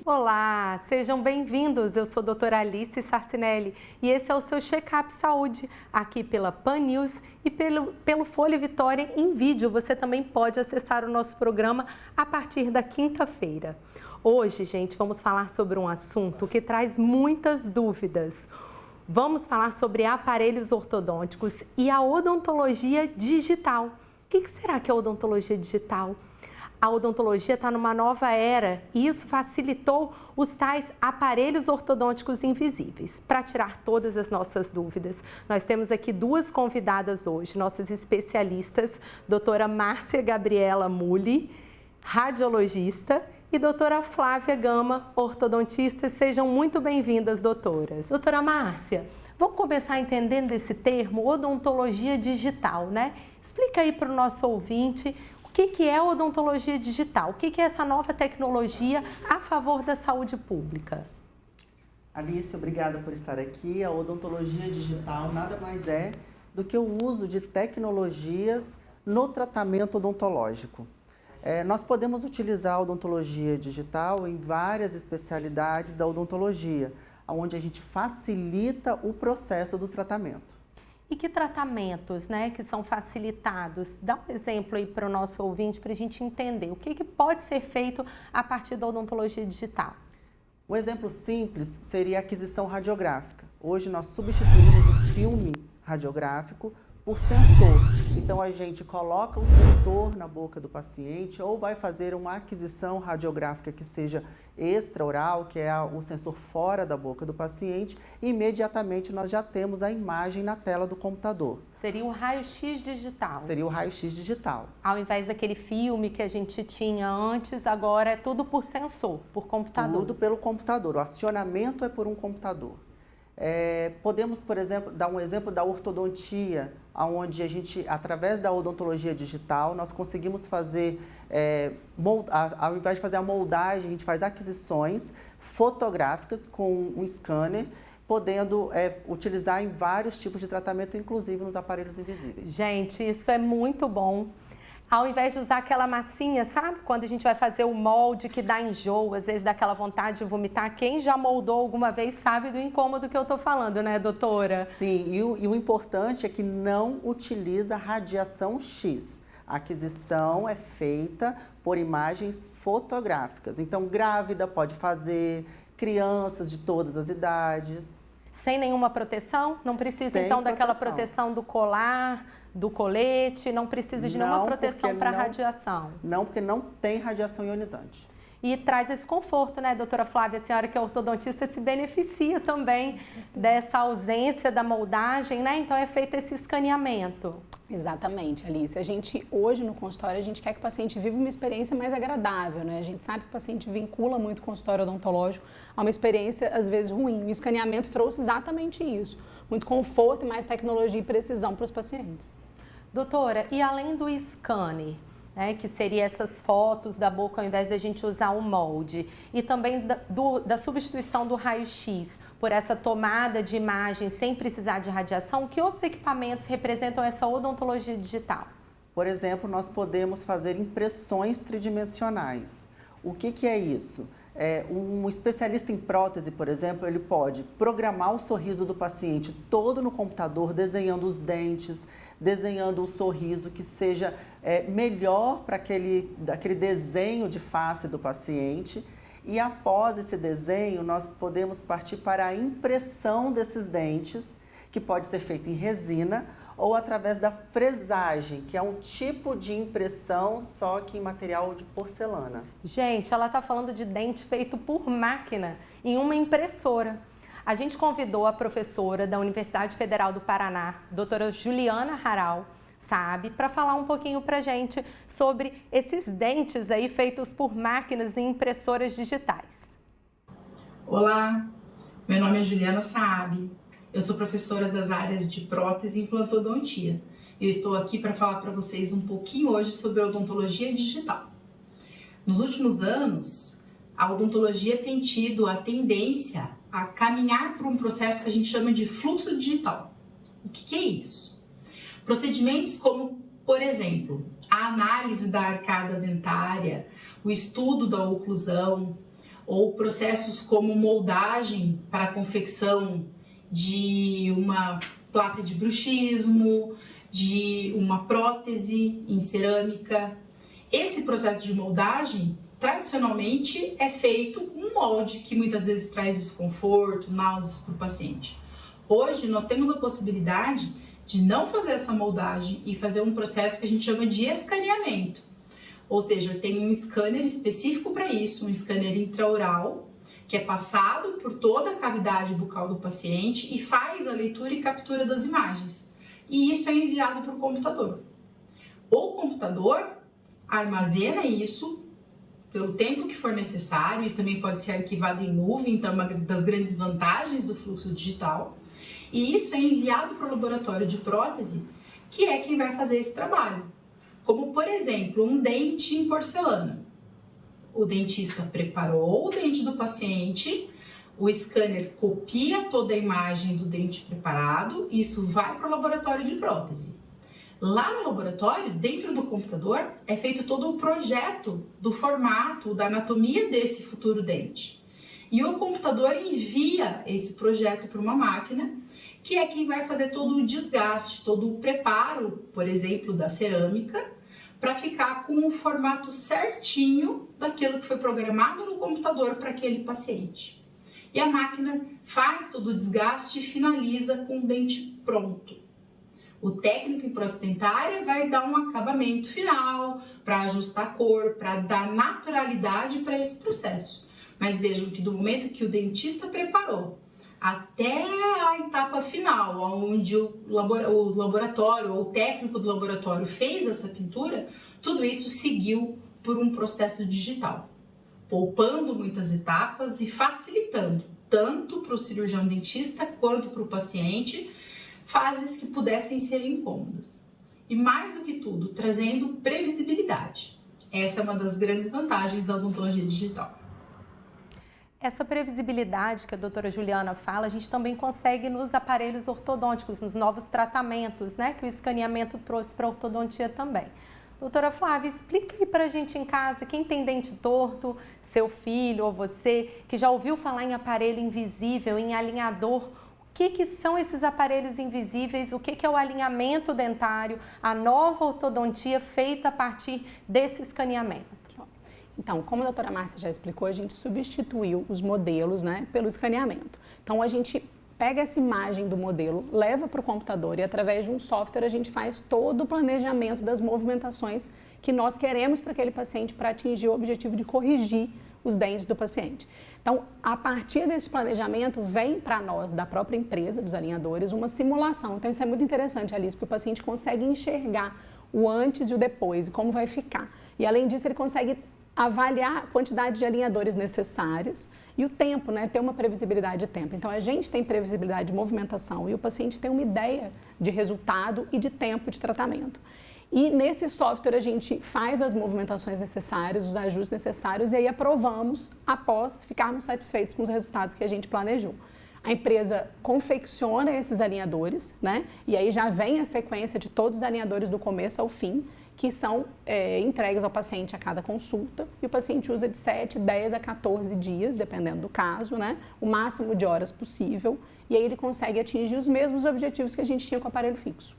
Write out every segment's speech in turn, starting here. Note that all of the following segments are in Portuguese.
Olá, sejam bem-vindos. Eu sou a doutora Alice Sarcinelli e esse é o seu Check-up Saúde, aqui pela Pan News e pelo Folha Vitória em vídeo. Você também pode acessar o nosso programa a partir da quinta-feira. Hoje, gente, vamos falar sobre um assunto que traz muitas dúvidas. Vamos falar sobre aparelhos ortodônticos e a odontologia digital. O que será que é odontologia digital? A odontologia está numa nova era e isso facilitou os tais aparelhos ortodônticos invisíveis. Para tirar todas as nossas dúvidas, nós temos aqui duas convidadas hoje, nossas especialistas, doutora Márcia Gabriela Muli, radiologista, e doutora Flávia Gama, ortodontista. Sejam muito bem-vindas, doutoras. Doutora Márcia, vamos começar entendendo esse termo, odontologia digital, né? Explica aí para o nosso ouvinte o que é odontologia digital, o que é essa nova tecnologia a favor da saúde pública. Alice, obrigada por estar aqui. A odontologia digital nada mais é do que o uso de tecnologias no tratamento odontológico. Nós podemos utilizar a odontologia digital em várias especialidades da odontologia, onde a gente facilita o processo do tratamento. E que tratamentos, né, que são facilitados? Dá um exemplo aí para o nosso ouvinte, para a gente entender o que pode ser feito a partir da odontologia digital. Um exemplo simples seria a aquisição radiográfica. Hoje nós substituímos o filme radiográfico por sensor. Então a gente coloca o sensor na boca do paciente ou vai fazer uma aquisição radiográfica que seja extraoral, que é o sensor fora da boca do paciente, e imediatamente nós já temos a imagem na tela do computador. Seria o raio-x digital. Seria o raio-x digital. Ao invés daquele filme que a gente tinha antes, agora é tudo por sensor, por computador. Tudo pelo computador, o acionamento é por um computador. Podemos, por exemplo, dar um exemplo da ortodontia, onde a gente, através da odontologia digital, nós conseguimos fazer, ao invés de fazer a moldagem, a gente faz aquisições fotográficas com um scanner, podendo utilizar em vários tipos de tratamento, inclusive nos aparelhos invisíveis. Gente, isso é muito bom. Ao invés de usar aquela massinha, sabe? Quando a gente vai fazer o molde que dá enjoo, às vezes dá aquela vontade de vomitar. Quem já moldou alguma vez sabe do incômodo que eu tô falando, né, doutora? Sim, e o importante é que não utiliza radiação X. A aquisição é feita por imagens fotográficas. Então, grávida pode fazer, crianças de todas as idades. Sem nenhuma proteção? Não precisa, então, daquela proteção do colar, do colete, não precisa de nenhuma proteção para radiação? Não, porque não tem radiação ionizante. E traz esse conforto, né, doutora Flávia? A senhora que é ortodontista se beneficia também dessa ausência da moldagem, né? Então é feito esse escaneamento. Exatamente, Alice. A gente, hoje no consultório, a gente quer que o paciente viva uma experiência mais agradável, né? A gente sabe que o paciente vincula muito o consultório odontológico a uma experiência, às vezes, ruim. O escaneamento trouxe exatamente isso. Muito conforto e mais tecnologia e precisão para os pacientes. Doutora, e além do scanner, né, que seria essas fotos da boca ao invés de a gente usar o molde, e também da substituição do raio-x por essa tomada de imagem sem precisar de radiação, que outros equipamentos representam essa odontologia digital? Por exemplo, nós podemos fazer impressões tridimensionais. O que é isso? Um especialista em prótese, por exemplo, ele pode programar o sorriso do paciente todo no computador, desenhando os dentes, desenhando um sorriso que seja melhor para aquele desenho de face do paciente. E após esse desenho, nós podemos partir para a impressão desses dentes, que pode ser feita em resina ou através da fresagem, que é um tipo de impressão, só que em material de porcelana. Gente, ela está falando de dente feito por máquina em uma impressora. A gente convidou a professora da Universidade Federal do Paraná, doutora Juliana Haral, sabe, para falar um pouquinho para a gente sobre esses dentes aí feitos por máquinas e impressoras digitais. Olá, meu nome é Juliana Saab. Eu sou professora das áreas de prótese e implantodontia. Eu estou aqui para falar para vocês um pouquinho hoje sobre a odontologia digital. Nos últimos anos, a odontologia tem tido a tendência a caminhar por um processo que a gente chama de fluxo digital. O que é isso? Procedimentos como, por exemplo, a análise da arcada dentária, o estudo da oclusão, ou processos como moldagem para a confecção de uma placa de bruxismo, de uma prótese em cerâmica. Esse processo de moldagem, tradicionalmente, é feito com um molde que muitas vezes traz desconforto, náuseas para o paciente. Hoje, nós temos a possibilidade de não fazer essa moldagem e fazer um processo que a gente chama de escaneamento. Ou seja, tem um scanner específico para isso, um scanner intraoral, que é passado por toda a cavidade bucal do paciente e faz a leitura e captura das imagens. E isso é enviado para o computador. O computador armazena isso pelo tempo que for necessário, isso também pode ser arquivado em nuvem, então é uma das grandes vantagens do fluxo digital. E isso é enviado para o laboratório de prótese, que é quem vai fazer esse trabalho. Como, por exemplo, um dente em porcelana. O dentista preparou o dente do paciente, o scanner copia toda a imagem do dente preparado, e isso vai para o laboratório de prótese. Lá no laboratório, dentro do computador, é feito todo o projeto do formato, da anatomia desse futuro dente. E o computador envia esse projeto para uma máquina, que é quem vai fazer todo o desgaste, todo o preparo, por exemplo, da cerâmica, para ficar com o formato certinho daquilo que foi programado no computador para aquele paciente. E a máquina faz todo o desgaste e finaliza com o dente pronto. O técnico em prótese dentária vai dar um acabamento final para ajustar a cor, para dar naturalidade para esse processo. Mas vejam que do momento que o dentista preparou até a etapa final, onde o laboratório ou o técnico do laboratório fez essa pintura, tudo isso seguiu por um processo digital, poupando muitas etapas e facilitando, tanto para o cirurgião dentista quanto para o paciente, fases que pudessem ser incômodas. E mais do que tudo, trazendo previsibilidade. Essa é uma das grandes vantagens da odontologia digital. Essa previsibilidade que a doutora Juliana fala, a gente também consegue nos aparelhos ortodônticos, nos novos tratamentos, né, que o escaneamento trouxe para a ortodontia também. Doutora Flávia, explica aí para a gente em casa, quem tem dente torto, seu filho ou você, que já ouviu falar em aparelho invisível, em alinhador, o que são esses aparelhos invisíveis, o que é o alinhamento dentário, a nova ortodontia feita a partir desse escaneamento? Então, como a doutora Márcia já explicou, a gente substituiu os modelos, né, pelo escaneamento. Então, a gente pega essa imagem do modelo, leva para o computador e através de um software a gente faz todo o planejamento das movimentações que nós queremos para aquele paciente para atingir o objetivo de corrigir os dentes do paciente. Então, a partir desse planejamento, vem para nós, da própria empresa, dos alinhadores, uma simulação. Então, isso é muito interessante, Alice, porque o paciente consegue enxergar o antes e o depois e como vai ficar. E, além disso, ele consegue avaliar a quantidade de alinhadores necessários e o tempo, né? Ter uma previsibilidade de tempo. Então, a gente tem previsibilidade de movimentação e o paciente tem uma ideia de resultado e de tempo de tratamento. E nesse software a gente faz as movimentações necessárias, os ajustes necessários e aí aprovamos após ficarmos satisfeitos com os resultados que a gente planejou. A empresa confecciona esses alinhadores, né? E aí já vem a sequência de todos os alinhadores do começo ao fim, que são entregues ao paciente a cada consulta, e o paciente usa de 7, 10 a 14 dias, dependendo do caso, né? O máximo de horas possível, e aí ele consegue atingir os mesmos objetivos que a gente tinha com o aparelho fixo.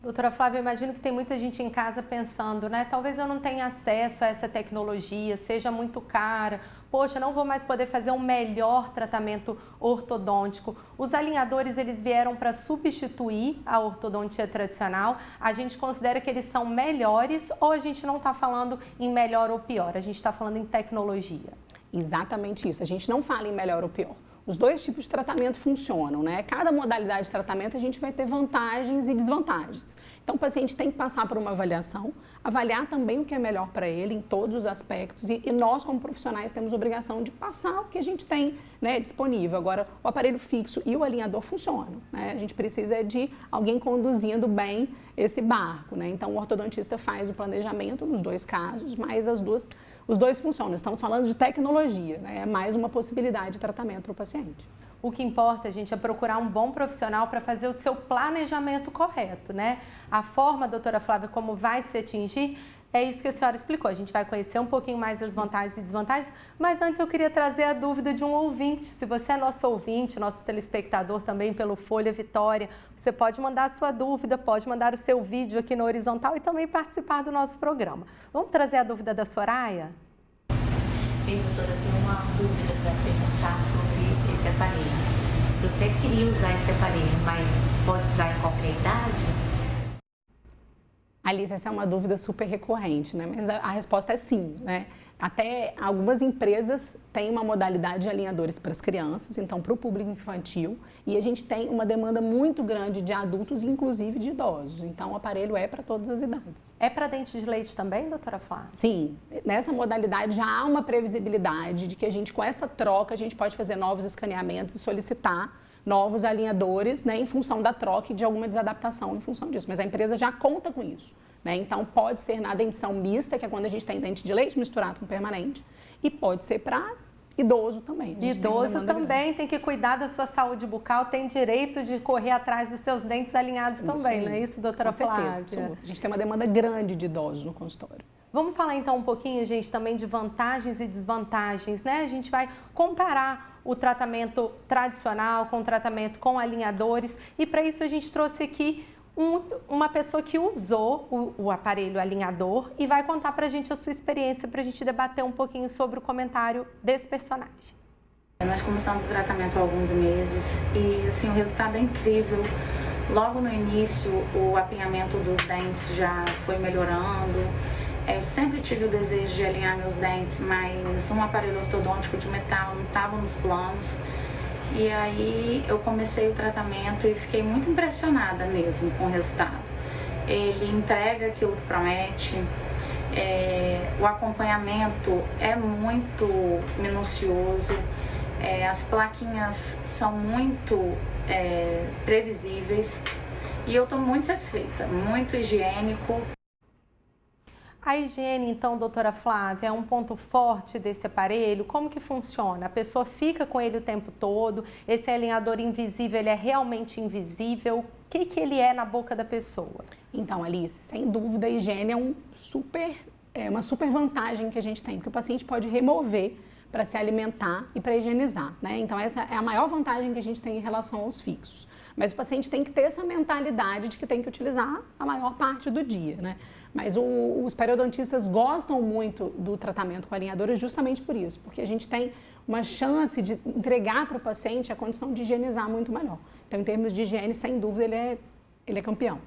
Doutora Flávia, eu imagino que tem muita gente em casa pensando, né? Talvez eu não tenha acesso a essa tecnologia, seja muito cara. Poxa, não vou mais poder fazer um melhor tratamento ortodôntico. Os alinhadores, eles vieram para substituir a ortodontia tradicional. A gente considera que eles são melhores ou a gente não está falando em melhor ou pior? A gente está falando em tecnologia. Exatamente isso. A gente não fala em melhor ou pior. Os dois tipos de tratamento funcionam, né? Cada modalidade de tratamento a gente vai ter vantagens e desvantagens. Então, o paciente tem que passar por uma avaliação, avaliar também o que é melhor para ele em todos os aspectos e nós, como profissionais, temos a obrigação de passar o que a gente tem, né, disponível. Agora, o aparelho fixo e o alinhador funcionam, né? A gente precisa de alguém conduzindo bem esse barco, né? Então, o ortodontista faz o planejamento nos dois casos, mas os dois funcionam. Estamos falando de tecnologia, né? É mais uma possibilidade de tratamento para o paciente. O que importa, gente, é procurar um bom profissional para fazer o seu planejamento correto, né? A forma, doutora Flávia, como vai se atingir, É isso que a senhora explicou. A gente vai conhecer um pouquinho mais as vantagens e desvantagens, mas antes eu queria trazer a dúvida de um ouvinte. Se você é nosso ouvinte, nosso telespectador também pelo Folha Vitória, você pode mandar a sua dúvida, pode mandar o seu vídeo aqui no Horizontal e também participar do nosso programa. Vamos trazer a dúvida da Soraya? Ei, doutora, eu tenho uma dúvida para perguntar sobre esse aparelho. Eu até queria usar esse aparelho, mas pode usar em qualquer idade? Alice, essa é uma dúvida super recorrente, né? Mas a resposta é sim, né? Até algumas empresas têm uma modalidade de alinhadores para as crianças, então para o público infantil, e a gente tem uma demanda muito grande de adultos, inclusive de idosos. Então o aparelho é para todas as idades. É para dente de leite também, doutora Flávia? Sim, nessa modalidade já há uma previsibilidade de que a gente, com essa troca, a gente pode fazer novos escaneamentos e solicitar novos alinhadores, né, em função da troca e de alguma desadaptação em função disso. Mas a empresa já conta com isso, né? Então, pode ser na dentição mista, que é quando a gente tem dente de leite misturado com permanente, e pode ser para idoso também. Idoso também tem que cuidar da sua saúde bucal, tem direito de correr atrás dos seus dentes alinhados também, não é isso, doutora Flávia? Com certeza, a gente tem uma demanda grande de idosos no consultório. Vamos falar então um pouquinho, gente, também de vantagens e desvantagens, né? A gente vai comparar o tratamento tradicional com o tratamento com alinhadores e para isso a gente trouxe aqui uma pessoa que usou o aparelho alinhador e vai contar para a gente a sua experiência, para a gente debater um pouquinho sobre o comentário desse personagem. Nós começamos o tratamento há alguns meses e assim, o resultado é incrível. Logo no início, o apinhamento dos dentes já foi melhorando. Eu sempre tive o desejo de alinhar meus dentes, mas um aparelho ortodôntico de metal não estava nos planos. E aí eu comecei o tratamento e fiquei muito impressionada mesmo com o resultado. Ele entrega aquilo que promete, o acompanhamento é muito minucioso, as plaquinhas são muito previsíveis e eu estou muito satisfeita, muito higiênico. A higiene, então, doutora Flávia, é um ponto forte desse aparelho? Como que funciona? A pessoa fica com ele o tempo todo? Esse alinhador invisível, ele é realmente invisível? O que ele é na boca da pessoa? Então, Alice, sem dúvida, a higiene é uma super vantagem que a gente tem, porque o paciente pode remover para se alimentar e para higienizar, né? Então, essa é a maior vantagem que a gente tem em relação aos fixos. Mas o paciente tem que ter essa mentalidade de que tem que utilizar a maior parte do dia, né? Mas os periodontistas gostam muito do tratamento com alinhadores justamente por isso, porque a gente tem uma chance de entregar para o paciente a condição de higienizar muito melhor. Então, em termos de higiene, sem dúvida, ele é campeão.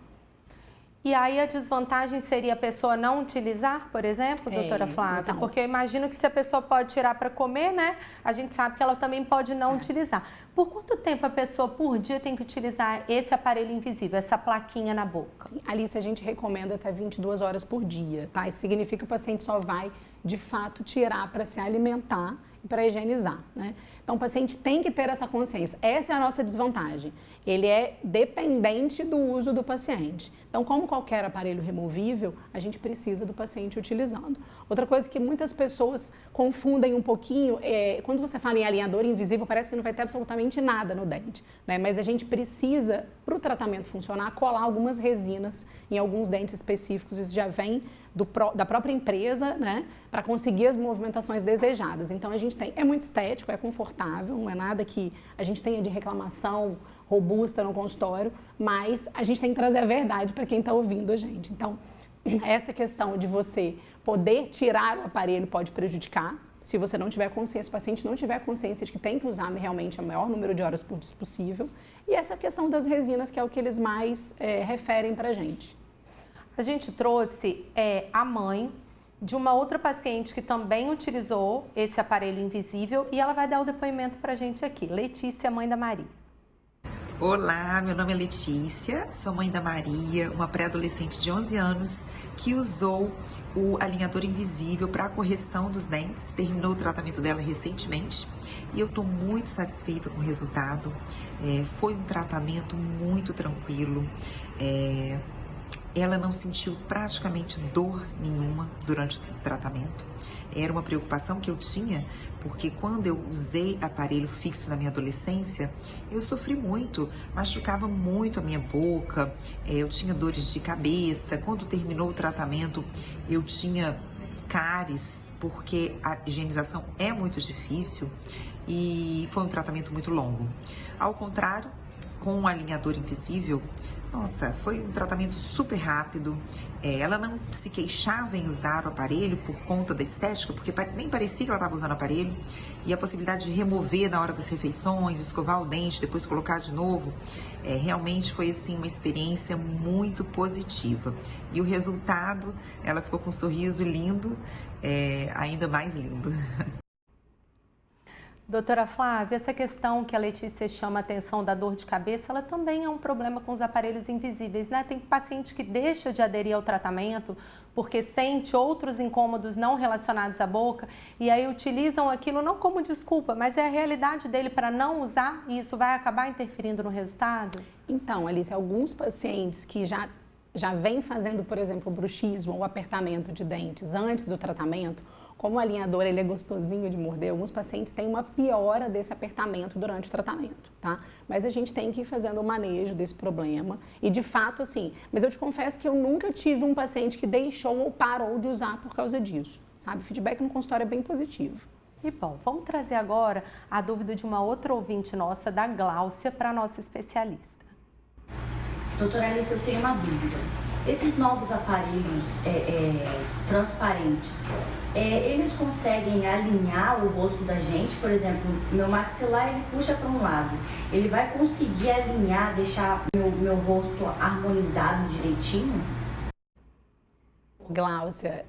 E aí a desvantagem seria a pessoa não utilizar, por exemplo, doutora Flávia? Então. Porque eu imagino que se a pessoa pode tirar para comer, né? A gente sabe que ela também pode não utilizar. Por quanto tempo a pessoa por dia tem que utilizar esse aparelho invisível, essa plaquinha na boca? Alice, a gente recomenda até 22 horas por dia, tá? Isso significa que o paciente só vai, de fato, tirar para se alimentar e para higienizar, né? Então, o paciente tem que ter essa consciência. Essa é a nossa desvantagem. Ele é dependente do uso do paciente. Então, como qualquer aparelho removível, a gente precisa do paciente utilizando. Outra coisa que muitas pessoas confundem um pouquinho, quando você fala em alinhador invisível, parece que não vai ter absolutamente nada no dente, né? Mas a gente precisa, para o tratamento funcionar, colar algumas resinas em alguns dentes específicos. Isso já vem da própria empresa, né? Para conseguir as movimentações desejadas. Então, a gente tem, é muito estético, é confortável, não é nada que a gente tenha de reclamação robusta no consultório, mas a gente tem que trazer a verdade para quem está ouvindo a gente. Então, essa questão de você poder tirar o aparelho pode prejudicar, se você não tiver consciência, se o paciente não tiver consciência de que tem que usar realmente o maior número de horas por dia possível, e essa questão das resinas, que é o que eles mais referem para a gente. A gente trouxe a mãe de uma outra paciente que também utilizou esse aparelho invisível e ela vai dar o depoimento para a gente aqui. Letícia, mãe da Maria. Olá, meu nome é Letícia, sou mãe da Maria, uma pré-adolescente de 11 anos que usou o alinhador invisível para a correção dos dentes, terminou o tratamento dela recentemente e eu estou muito satisfeita com o resultado. Foi um tratamento muito tranquilo, ela não sentiu praticamente dor nenhuma durante o tratamento. Era uma preocupação que eu tinha, porque quando eu usei aparelho fixo na minha adolescência, eu sofri muito, machucava muito a minha boca, eu tinha dores de cabeça. Quando terminou o tratamento, eu tinha cáries, porque a higienização é muito difícil e foi um tratamento muito longo. Ao contrário, com o alinhador invisível, nossa, foi um tratamento super rápido. Ela não se queixava em usar o aparelho por conta da estética, porque nem parecia que ela estava usando o aparelho. E a possibilidade de remover na hora das refeições, escovar o dente, depois colocar de novo, realmente foi assim uma experiência muito positiva. E o resultado, ela ficou com um sorriso lindo, ainda mais lindo. Doutora Flávia, essa questão que a Letícia chama a atenção da dor de cabeça, ela também é um problema com os aparelhos invisíveis, né? Tem paciente que deixa de aderir ao tratamento porque sente outros incômodos não relacionados à boca e aí utilizam aquilo não como desculpa, mas é a realidade dele para não usar e isso vai acabar interferindo no resultado? Então, Alice, alguns pacientes que já vêm fazendo, por exemplo, o bruxismo ou apertamento de dentes antes do tratamento, como o alinhador ele é gostosinho de morder, alguns pacientes têm uma piora desse apertamento durante o tratamento, tá? Mas a gente tem que ir fazendo o manejo desse problema e de fato assim, mas eu te confesso que eu nunca tive um paciente que deixou ou parou de usar por causa disso, sabe? O feedback no consultório é bem positivo. E bom, vamos trazer agora a dúvida de uma outra ouvinte nossa, da Gláucia, para a nossa especialista. Doutora Alice, eu tenho uma dúvida. Esses novos aparelhos transparentes, eles conseguem alinhar o rosto da gente? Por exemplo, meu maxilar ele puxa para um lado. Ele vai conseguir alinhar, deixar meu rosto harmonizado direitinho? Gláucia,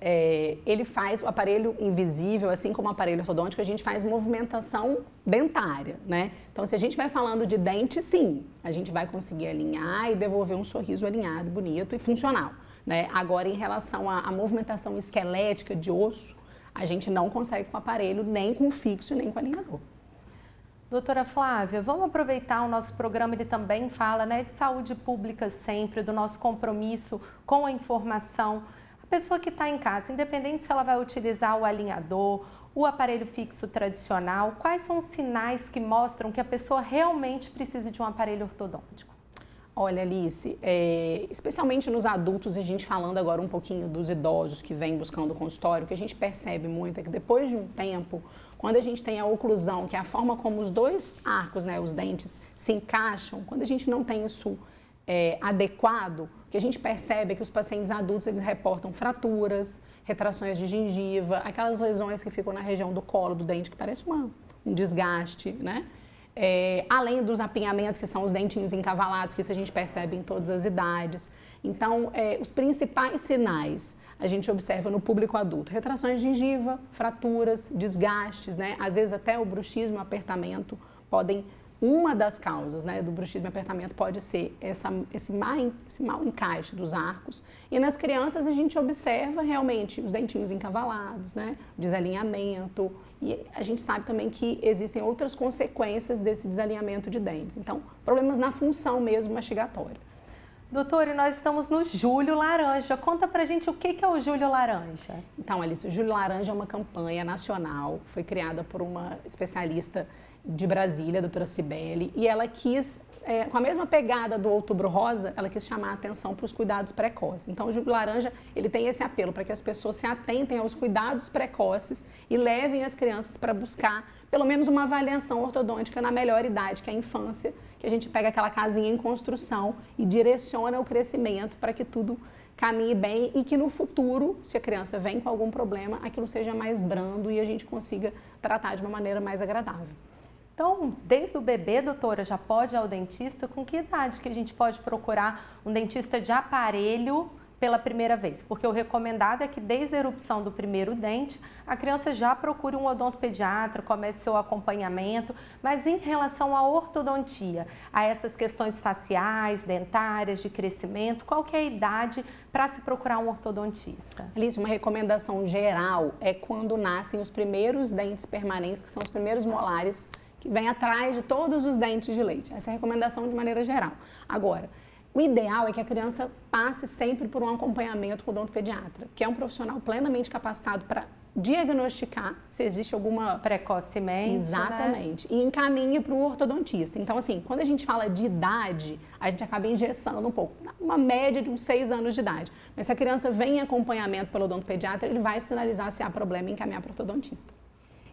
ele faz o aparelho invisível, assim como o aparelho ortodôntico, a gente faz movimentação dentária, né? Então, se a gente vai falando de dente, sim, a gente vai conseguir alinhar e devolver um sorriso alinhado, bonito e funcional, né? Agora, em relação à movimentação esquelética de osso, a gente não consegue com o aparelho, nem com o fixo, nem com o alinhador. Doutora Flávia, vamos aproveitar o nosso programa, ele também fala, né, de saúde pública sempre, do nosso compromisso com a informação. A pessoa que está em casa, independente se ela vai utilizar o alinhador, o aparelho fixo tradicional, quais são os sinais que mostram que a pessoa realmente precisa de um aparelho ortodôntico? Olha, Alice, especialmente nos adultos, a gente falando agora um pouquinho dos idosos que vêm buscando o consultório, o que a gente percebe muito é que depois de um tempo, quando a gente tem a oclusão, que é a forma como os dois arcos, né, os dentes, se encaixam, quando a gente não tem isso adequado, o que a gente percebe é que os pacientes adultos eles reportam fraturas, retrações de gengiva, aquelas lesões que ficam na região do colo do dente, que parece um desgaste, né? Além dos apinhamentos, que são os dentinhos encavalados, que isso a gente percebe em todas as idades. Então, os principais sinais a gente observa no público adulto: retrações de gengiva, fraturas, desgastes, né? Às vezes até o bruxismo e o apertamento podem... Uma das causas, né, do bruxismo e apertamento pode ser esse mau encaixe dos arcos. E nas crianças a gente observa realmente os dentinhos encavalados, né, desalinhamento. E a gente sabe também que existem outras consequências desse desalinhamento de dentes. Então, problemas na função mesmo mastigatória. Doutora, e nós estamos no Julho Laranja. Conta pra gente o que é o Julho Laranja. Então, Alice, o Julho Laranja é uma campanha nacional, foi criada por uma especialista de Brasília, a doutora Cibele, e ela quis, com a mesma pegada do Outubro Rosa, ela quis chamar a atenção para os cuidados precoces. Então, o Julho Laranja, ele tem esse apelo para que as pessoas se atentem aos cuidados precoces e levem as crianças para buscar pelo menos uma avaliação ortodôntica na melhor idade, que é a infância, que a gente pega aquela casinha em construção e direciona o crescimento para que tudo caminhe bem e que no futuro, se a criança vem com algum problema, aquilo seja mais brando e a gente consiga tratar de uma maneira mais agradável. Então, desde o bebê, doutora, já pode ir ao dentista? Com que idade que a gente pode procurar um dentista de aparelho pela primeira vez? Porque o recomendado é que desde a erupção do primeiro dente, a criança já procure um odontopediatra, comece seu acompanhamento. Mas em relação à ortodontia, a essas questões faciais, dentárias, de crescimento, qual que é a idade para se procurar um ortodontista? Alice, uma recomendação geral é quando nascem os primeiros dentes permanentes, que são os primeiros molares, que vem atrás de todos os dentes de leite. Essa é a recomendação de maneira geral. Agora, O ideal é que a criança passe sempre por um acompanhamento com o odontopediatra, que é um profissional plenamente capacitado para diagnosticar se existe alguma... Precocemente, Exatamente. Né? E encaminha para o ortodontista. Então, assim, quando a gente fala de idade, a gente acaba engessando um pouco. Uma média de uns 6 anos de idade. Mas se a criança vem em acompanhamento pelo odontopediatra, ele vai sinalizar se há problema e encaminhar para o ortodontista.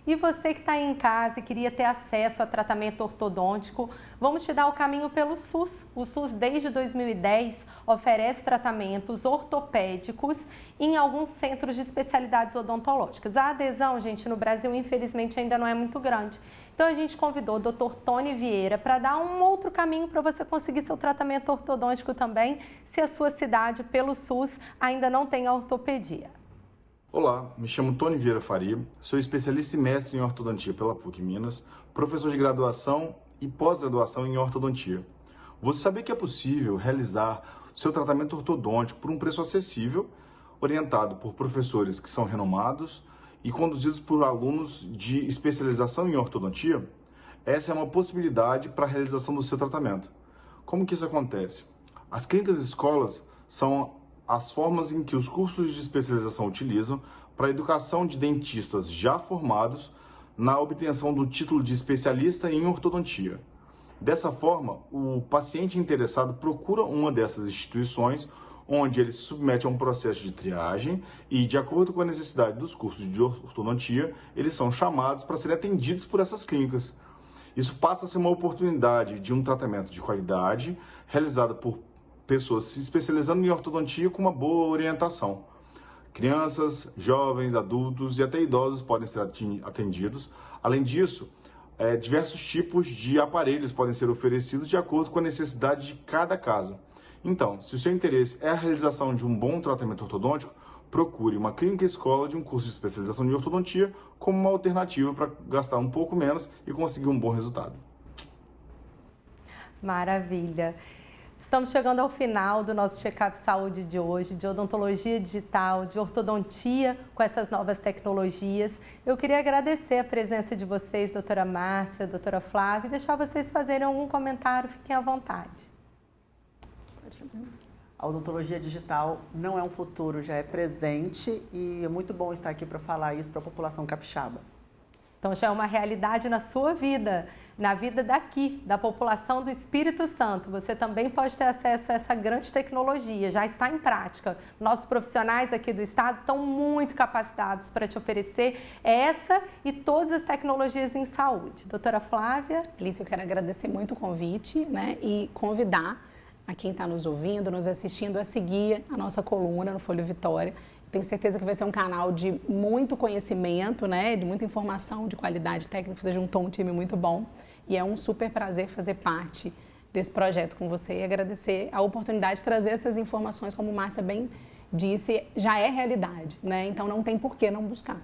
E você que está aí em casa e queria ter acesso a tratamento ortodôntico, vamos te dar o caminho pelo SUS. O SUS, desde 2010, oferece tratamentos ortopédicos em alguns centros de especialidades odontológicas. A adesão, gente, no Brasil, infelizmente, ainda não é muito grande. Então, a gente convidou o Dr. Tony Vieira para dar um outro caminho para você conseguir seu tratamento ortodôntico também, se a sua cidade, pelo SUS, ainda não tem a ortopedia. Olá, me chamo Tony Vieira Faria, sou especialista e mestre em ortodontia pela PUC Minas, professor de graduação e pós-graduação em ortodontia. Você sabia que é possível realizar seu tratamento ortodôntico por um preço acessível, orientado por professores que são renomados e conduzidos por alunos de especialização em ortodontia? Essa é uma possibilidade para a realização do seu tratamento. Como que isso acontece? As clínicas e escolas são as formas em que os cursos de especialização utilizam para a educação de dentistas já formados na obtenção do título de especialista em ortodontia. Dessa forma, o paciente interessado procura uma dessas instituições onde ele se submete a um processo de triagem e, de acordo com a necessidade dos cursos de ortodontia, eles são chamados para serem atendidos por essas clínicas. Isso passa a ser uma oportunidade de um tratamento de qualidade realizado por pessoas se especializando em ortodontia com uma boa orientação. Crianças, jovens, adultos e até idosos podem ser atendidos. Além disso, diversos tipos de aparelhos podem ser oferecidos de acordo com a necessidade de cada caso. Então, se o seu interesse é a realização de um bom tratamento ortodôntico, procure uma clínica escola de um curso de especialização em ortodontia como uma alternativa para gastar um pouco menos e conseguir um bom resultado. Maravilha! Estamos chegando ao final do nosso Check-up Saúde de hoje, de odontologia digital, de ortodontia com essas novas tecnologias. Eu queria agradecer a presença de vocês, doutora Márcia, doutora Flávia, e deixar vocês fazerem algum comentário, fiquem à vontade. A odontologia digital não é um futuro, já é presente e é muito bom estar aqui para falar isso para a população capixaba. Então já é uma realidade na sua vida, na vida daqui, da população do Espírito Santo. Você também pode ter acesso a essa grande tecnologia, já está em prática. Nossos profissionais aqui do estado estão muito capacitados para te oferecer essa e todas as tecnologias em saúde. Doutora Flávia? Alice, eu quero agradecer muito o convite, né, e convidar a quem está nos ouvindo, nos assistindo, a seguir a nossa coluna no Folha Vitória. Tenho certeza que vai ser um canal de muito conhecimento, né, de muita informação, de qualidade técnica. Você juntou um time muito bom e é um super prazer fazer parte desse projeto com você e agradecer a oportunidade de trazer essas informações, como a Márcia bem disse, já é realidade, né? Então não tem por que não buscar.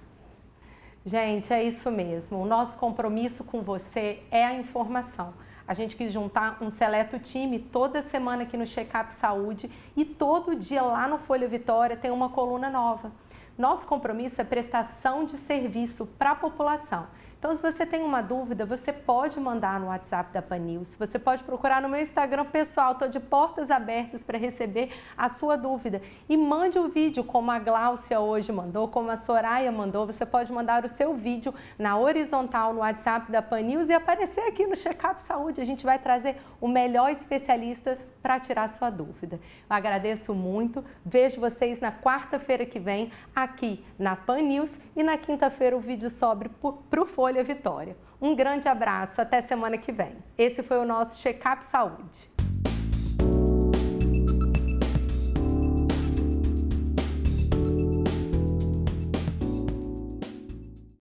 Gente, é isso mesmo. O nosso compromisso com você é a informação. A gente quis juntar um seleto time toda semana aqui no Check-up Saúde e todo dia lá no Folha Vitória tem uma coluna nova. Nosso compromisso é prestação de serviço para a população. Então, se você tem uma dúvida, você pode mandar no WhatsApp da PanNews, você pode procurar no meu Instagram pessoal, estou de portas abertas para receber a sua dúvida. E mande o vídeo, como a Gláucia hoje mandou, como a Soraya mandou, você pode mandar o seu vídeo na horizontal no WhatsApp da PanNews e aparecer aqui no Check-up Saúde. A gente vai trazer o melhor especialista para tirar sua dúvida. Eu agradeço muito, vejo vocês na quarta-feira que vem aqui na PanNews e na quinta-feira o vídeo sobe para o Folha Vitória. Um grande abraço, até semana que vem. Esse foi o nosso Check-up Saúde.